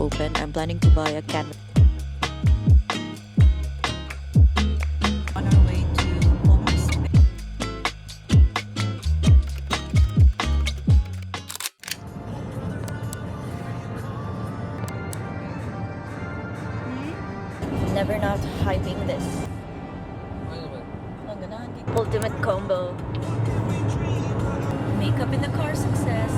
open. I'm planning to buy a Canon. On our way to Homer's. Never not hyping this. Ultimate combo. Makeup in the car success.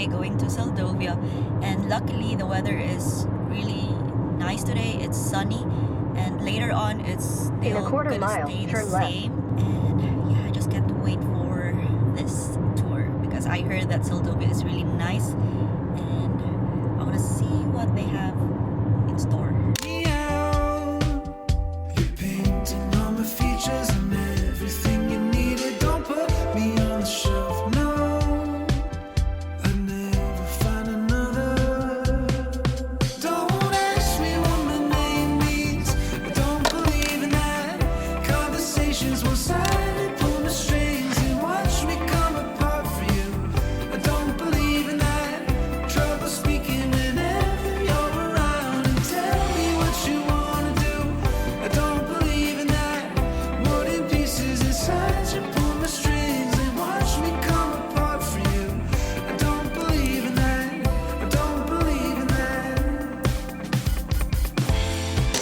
Going to 𝙨𝙪𝙗𝙧𝙨, and luckily the weather is really nice today. It's sunny, and later on it's still gonna stay the same. And yeah, I just can't wait for this tour because I heard that 𝙨𝙪𝙗𝙧 is really nice, and I want to see what they have in store.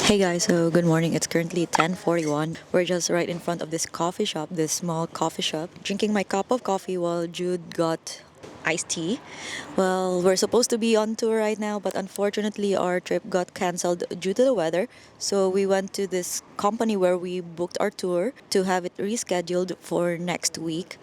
Hey guys, so good morning. It's currently 10:41. We're just right in front of this coffee shop, this small coffee shop, drinking my cup of coffee while Jude got iced tea. Well, we're supposed to be on tour right now, but unfortunately our trip got cancelled due to the weather. So we went to this company where we booked our tour to have it rescheduled for next week.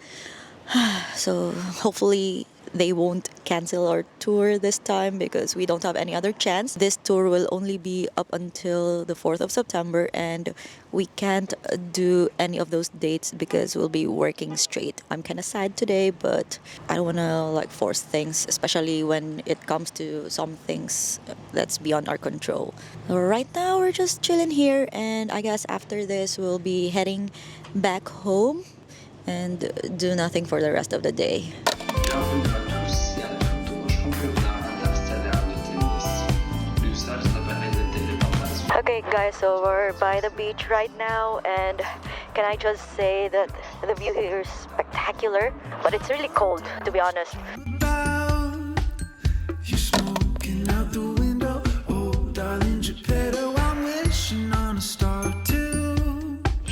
So hopefully they won't cancel our tour this time because we don't have any other chance. This tour will only be up until the 4th of September, and we can't do any of those dates because we'll be working straight. I'm kind of sad today, but I don't want to force things, especially when it comes to some things that's beyond our control. Right now we're just chilling here, and I guess after this we'll be heading back home and do nothing for the rest of the day. Okay guys, so we're by the beach right now, and can I just say that the view here is spectacular, but it's really cold, to be honest.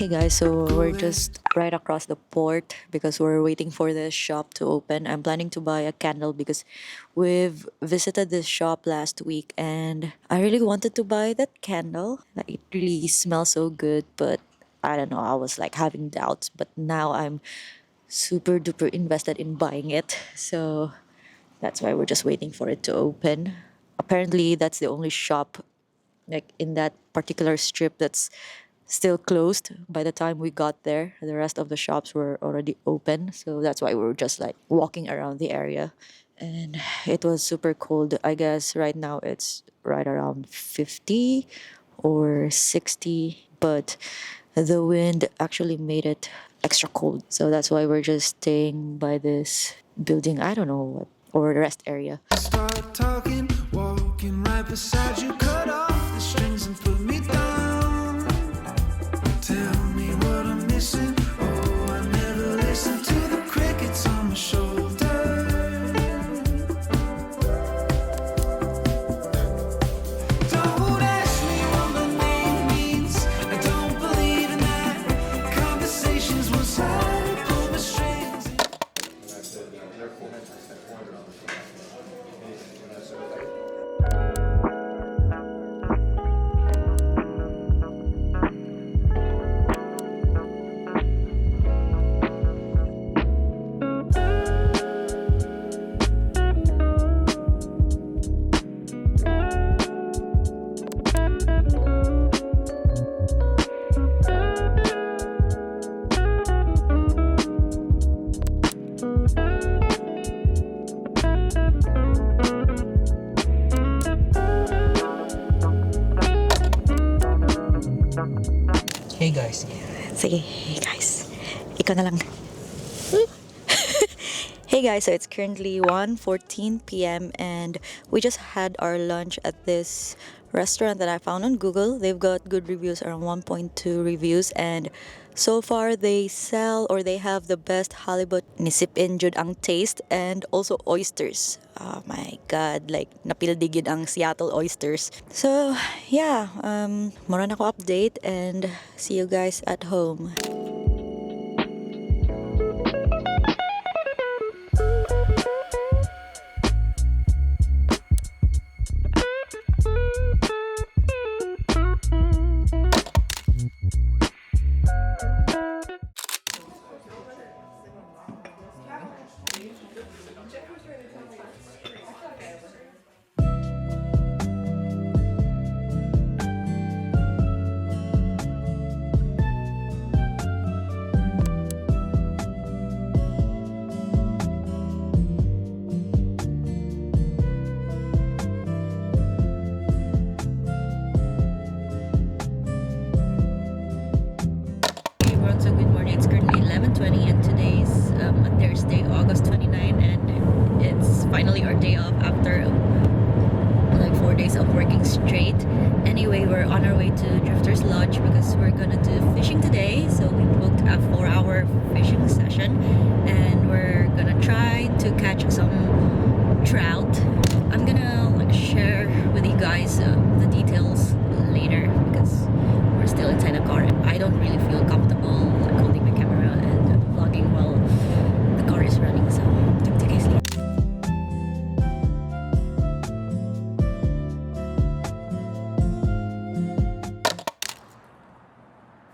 Hey guys, so we're just right across the port because we're waiting for the shop to open. I'm planning to buy a candle because we've visited this shop last week and I really wanted to buy that candle. It really smells so good, but I don't know, I was having doubts, but now I'm super duper invested in buying it. So that's why we're just waiting for it to open. Apparently that's the only shop in that particular strip that's still closed by the time we got there. The rest of the shops were already open, so that's why we were just walking around the area. And it was super cold. I guess right now it's right around 50 or 60, but the wind actually made it extra cold. So that's why we're just staying by this building, I don't know what, or rest area. Start talking, walking right beside you, cut off the strings and put me down. Tell me what I'm missing. Oh, I never listen to the crickets on my shoulder. Don't ask me what my name means. I don't believe in that. Conversations one side, pull the strings. Hey guys. Sige, hey guys. Ikaw na lang. Hey guys, so it's currently 1:14 p.m. and we just had our lunch at this restaurant that I found on Google. They've got good reviews, around 1.2 reviews, and so far they sell or they have the best halibut nisipin jud ang taste, and also oysters. Oh my god, like napildigid ang Seattle oysters. So yeah, mura na ko update and see you guys at home. So good morning, it's currently 11:20 and today's a Thursday, August 29, and it's finally our day off after like 4 days of working straight. Anyway, we're on our way to Drifter's Lodge because we're gonna do fishing today. So we booked a 4-hour fishing session and we're gonna try to catch some trout. I'm gonna like share with you guys the details later because we're still inside the car. I don't really feel comfortable like holding my camera and vlogging while the car is running. So talk to you guys later.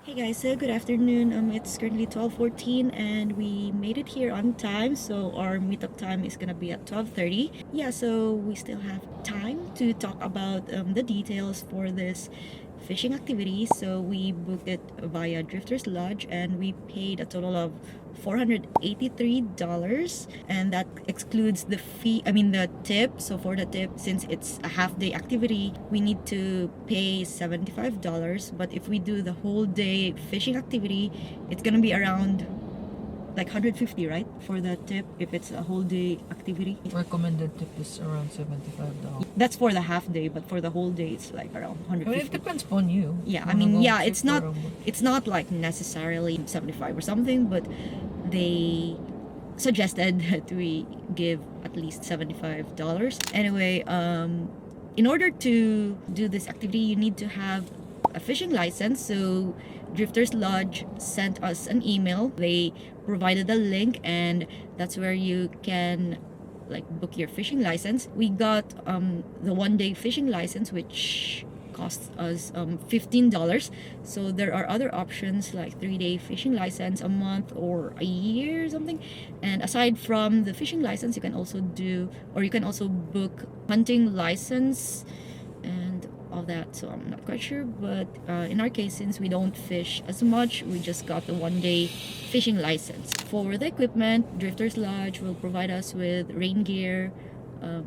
Hey guys, so good afternoon. It's currently 12:14 and we made it here on time. So our meetup time is gonna be at 12:30. Yeah, so we still have time to talk about the details for this fishing activity. So we booked it via Drifter's Lodge and we paid a total of $483, and that excludes the fee, the tip. So for the tip, since it's a half-day activity, we need to pay $75, but if we do the whole day fishing activity, it's gonna be around like 150, right, for the tip if it's a whole day activity. Recommended tip is around $75. That's for the half day, but for the whole day it's like around 150. I mean, it depends on you. Yeah, I Wanna mean, go yeah, cheap it's not like necessarily 75 or something, but they suggested that we give at least $75. Anyway, in order to do this activity, you need to have a fishing license. So Drifter's Lodge sent us an email. They provided a link and that's where you can like book your fishing license. We got the 1-day fishing license, which costs us $15. So there are other options like 3-day fishing license, a month, or a year or something. And aside from the fishing license, you can also book hunting license and all that. So I'm not quite sure, but in our case, since we don't fish as much, we just got the 1-day fishing license. For the equipment, Drifter's Lodge will provide us with rain gear,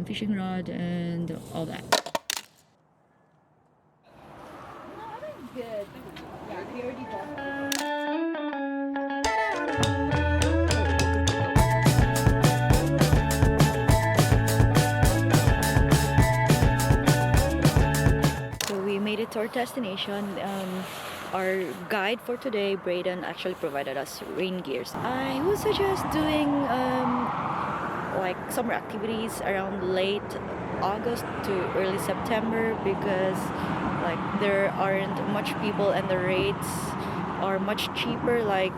fishing rod, and all that. Good. Yeah, we already bought it. So we made it to our destination. Our guide for today, Braden, actually provided us rain gears. I would suggest doing like summer activities around late August to early September because like there aren't much people and the rates are much cheaper. Like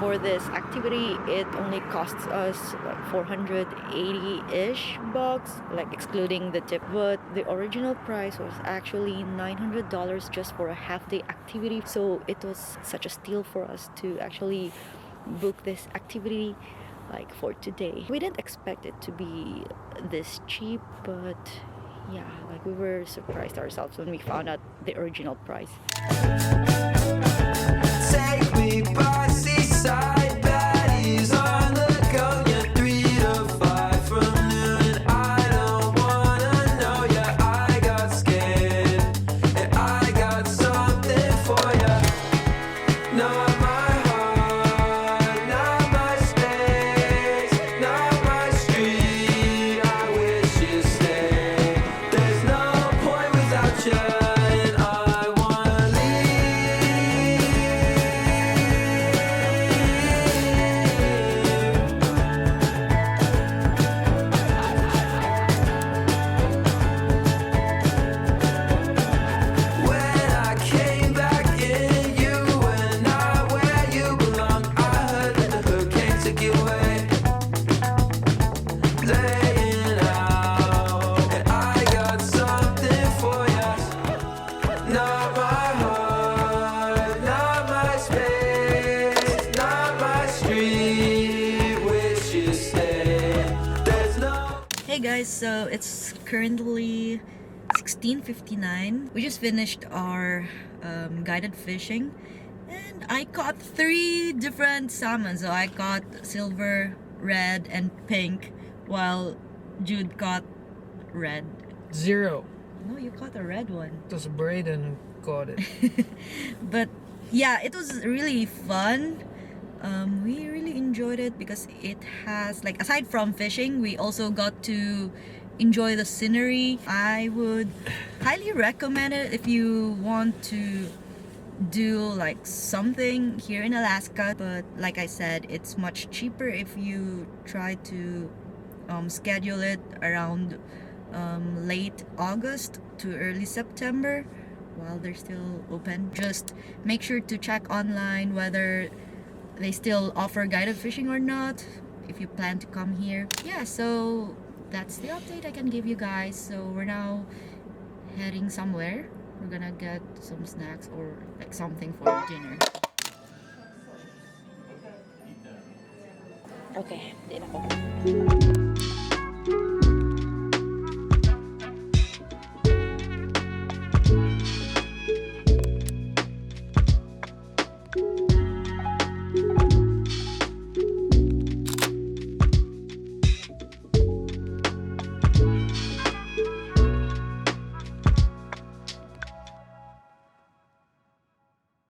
for this activity, it only costs us like 480-ish bucks, like excluding the tip. But the original price was actually $900 just for a half-day activity. So it was such a steal for us to actually book this activity like for today. We didn't expect it to be this cheap, but yeah, like we were surprised ourselves when we found out the original price. Take me by seaside, baddies on the go. You're 3 to 5 from noon. I don't wanna know ya. I got scared, and I got something for ya. Hey guys, so it's currently 16:59. We just finished our guided fishing and I caught 3 different salmon. So I caught silver, red, and pink, while Jude caught red. 0. No, you caught a red one. It was Braden who caught it. But yeah, it was really fun. We really enjoyed it because it has, like, aside from fishing, we also got to enjoy the scenery. I would highly recommend it if you want to do like something here in Alaska, but like I said, it's much cheaper if you try to schedule it around late August to early September while they're still open. Just make sure to check online whether they still offer guided fishing or not if you plan to come here. Yeah, so that's the update I can give you guys. So we're now heading somewhere. We're gonna get some snacks or like something for dinner. Okay, din ako.